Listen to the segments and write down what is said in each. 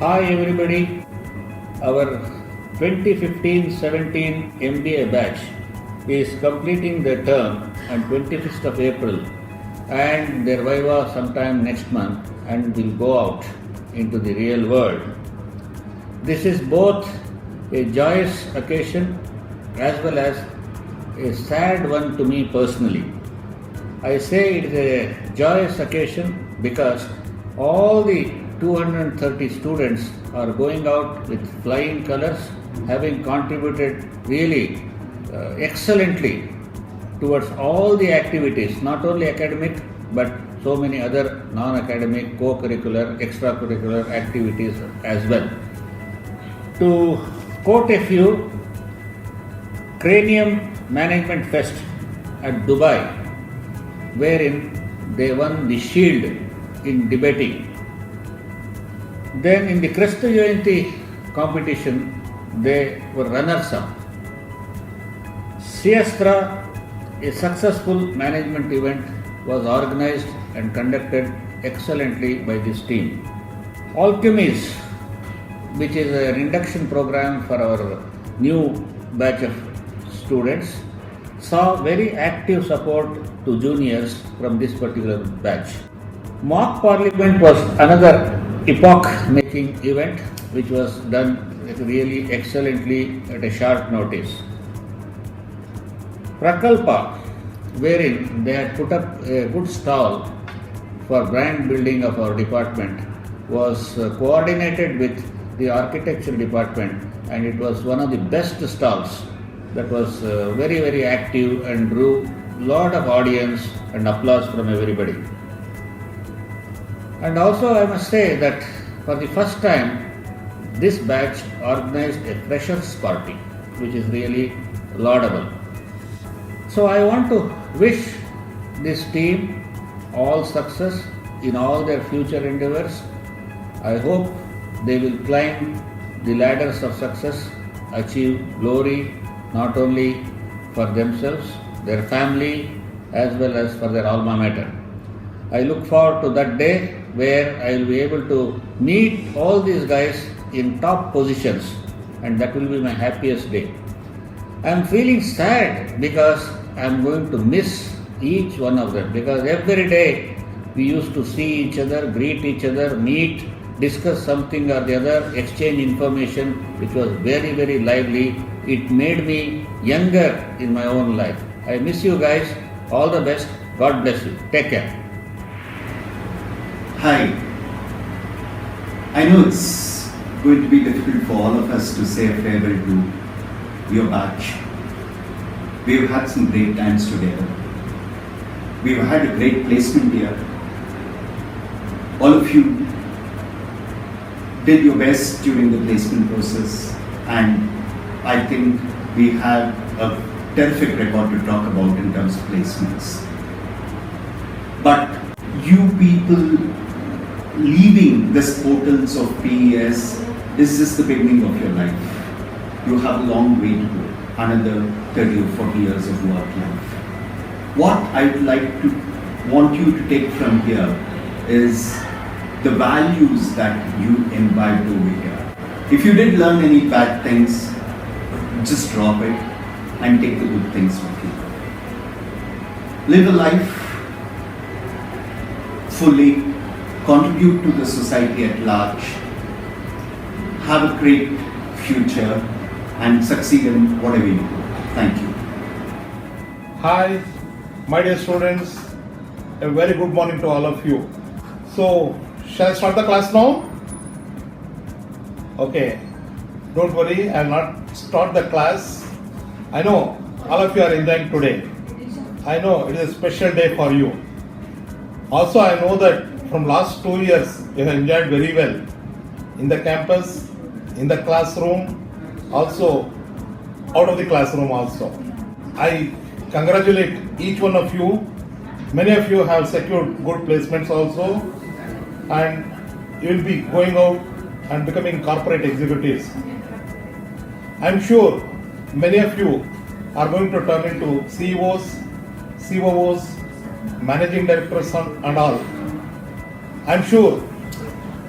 Hi everybody, our 2015-17 MBA batch is completing their term on 25th of April and their Viva sometime next month and will go out into the real world. This is both a joyous occasion as well as a sad one to me personally. I say it is a joyous occasion because all the 230 students are going out with flying colors, having contributed really excellently towards all the activities, not only academic but so many other non-academic, co-curricular, extracurricular activities as well. To quote a few, Cranium Management Fest at Dubai, wherein they won the shield in debating. Then in the Krishna Jayanti competition, they were runners-up. Siastra, a successful management event, was organized and conducted excellently by this team. Alchemies, which is an induction program for our new batch of students, saw very active support to juniors from this particular batch. Mock Parliament was another epoch-making event which was done really excellently at a short notice. Prakalpa, wherein they had put up a good stall for brand building of our department, was coordinated with the architecture department, and it was one of the best stalls that was very, very active and drew a lot of audience and applause from everybody. And also I must say that for the first time this batch organized a freshers party, which is really laudable. So I want to wish this team all success in all their future endeavors. I hope they will climb the ladders of success, achieve glory not only for themselves, their family, as well as for their alma mater. I look forward to that day where I will be able to meet all these guys in top positions, and that will be my happiest day. I am feeling sad because I am going to miss each one of them, because every day we used to see each other, greet each other, meet, discuss something or the other, exchange information, which was very, very lively. It made me younger in my own life. I miss you guys. All the best. God bless you. Take care. Hi. I know it's going to be difficult for all of us to say a farewell to your batch. We've had some great times together. We've had a great placement here. All of you did your best during the placement process, and I think we had a terrific record to talk about in terms of placements. But you people leaving this portals of PES is just the beginning of your life. You have a long way to go, another 30 or 40 years of work life. What I'd like to want you to take from here is the values that you imbibed over here. If you did learn any bad things, just drop it and take the good things with you. Live a life fully, contribute to the society at large, have a great future, and succeed in whatever you do. Thank you. Hi, my dear students. A very good morning to all of you. So, shall I start the class now? Okay. Don't worry, I will not start the class. I know all of you are enjoying today. I know it is a special day for you. Also, I know that from last 2 years you have enjoyed very well in the campus, in the classroom, also out of the classroom also. I congratulate each one of you. Many of you have secured good placements also, and you will be going out and becoming corporate executives. I am sure many of you are going to turn into CEOs, COOs, managing directors and all. I am sure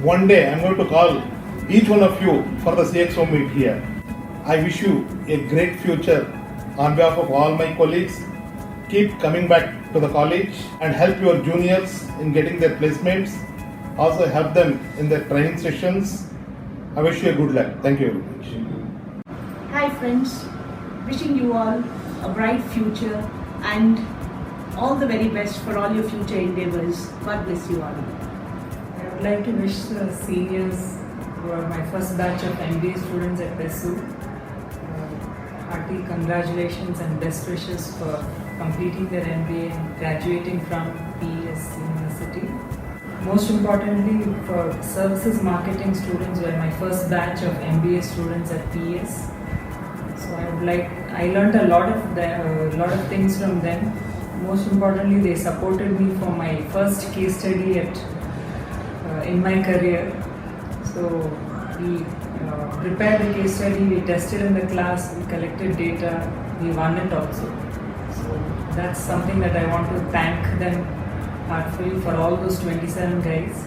one day I am going to call each one of you for the CXO meet here. I wish you a great future on behalf of all my colleagues. Keep coming back to the college and help your juniors in getting their placements. Also help them in their training sessions. I wish you a good luck. Thank you very much. Hi friends, wishing you all a bright future and all the very best for all your future endeavors. God bless you all. I would like to wish the seniors who are my first batch of MBA students at PESU hearty congratulations and best wishes for completing their MBA and graduating from PES University. Most importantly, for services marketing students who are my first batch of MBA students at PES. So I learned a lot of things from them. Most importantly, they supported me for my first case study in my career. So we prepared the case study, we tested in the class, we collected data, we won it also. So that's something that I want to thank them heartfully for all those 27 guys.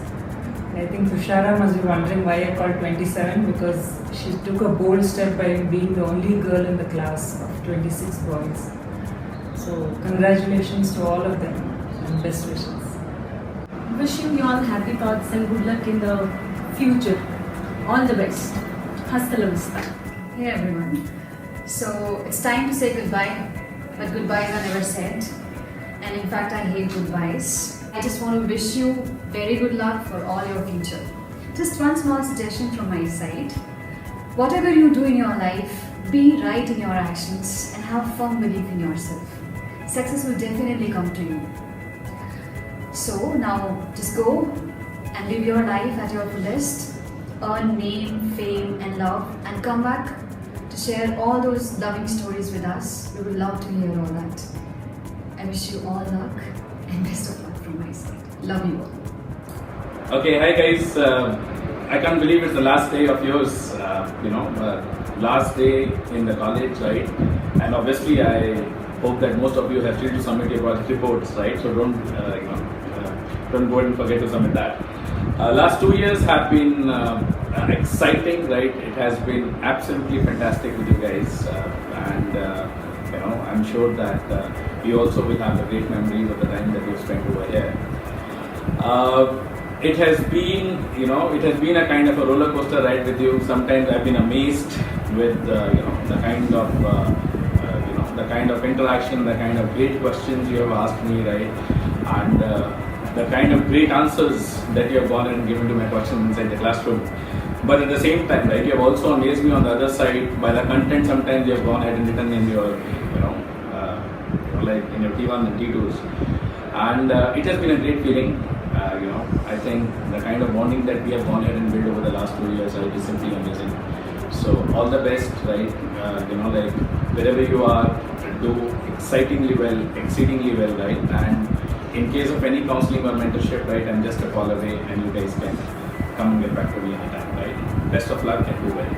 I think Tushara must be wondering why I called 27, because she took a bold step by being the only girl in the class of 26 boys. So congratulations to all of them and best wishes. Wishing you all happy thoughts and good luck in the future. All the best. Hasta la vista. Hey everyone. So it's time to say goodbye, but goodbyes are never said. And in fact, I hate goodbyes. I just want to wish you very good luck for all your future. Just one small suggestion from my side. Whatever you do in your life, be right in your actions and have firm belief in yourself. Success will definitely come to you. So now just go and live your life at your fullest. Earn name, fame and love, and come back to share all those loving stories with us. We would love to hear all that. I wish you all luck and best of luck from my side. Love you all. Okay, hi guys. I can't believe it's the last day of yours. Last day in the college, right? And obviously, I hope that most of you have still to submit your project reports, right? So don't go ahead and forget to submit that. Last 2 years have been exciting, right? It has been absolutely fantastic with you guys, and I'm sure that you also will have the great memories of the time that you spent over here. It has been, a kind of a roller coaster ride with you. Sometimes I've been amazed with, the kind of interaction, the kind of great questions you have asked me, right? And the kind of great answers that you have gone and given to my questions inside the classroom. But at the same time, right, you have also amazed me on the other side by the content. Sometimes you have gone ahead and written in your, like in your T1 and T2s. And it has been a great feeling. I think the kind of bonding that we have gone ahead and built over the last 2 years is simply amazing. So all the best, right? Like wherever you are, do excitingly well, exceedingly well, right? And in case of any counseling or mentorship, right, I'm just a call away, and you guys can come and get back to me anytime, right? Best of luck and do well.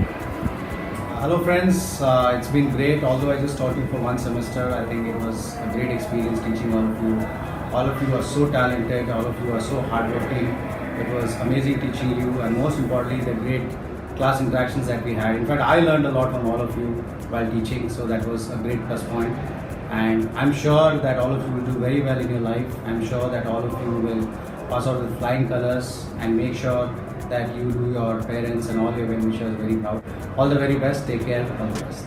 Hello friends, it's been great. Although I just taught you for 1 semester, I think it was a great experience teaching all of you. All of you are so talented, all of you are so hardworking. It was amazing teaching you, and most importantly, the great class interactions that we had. In fact, I learned a lot from all of you while teaching, so that was a great plus point. And I'm sure that all of you will do very well in your life. I'm sure that all of you will pass out with flying colors and make sure that you do your parents and all your well-wishers very proud. All the very best. Take care. All the best.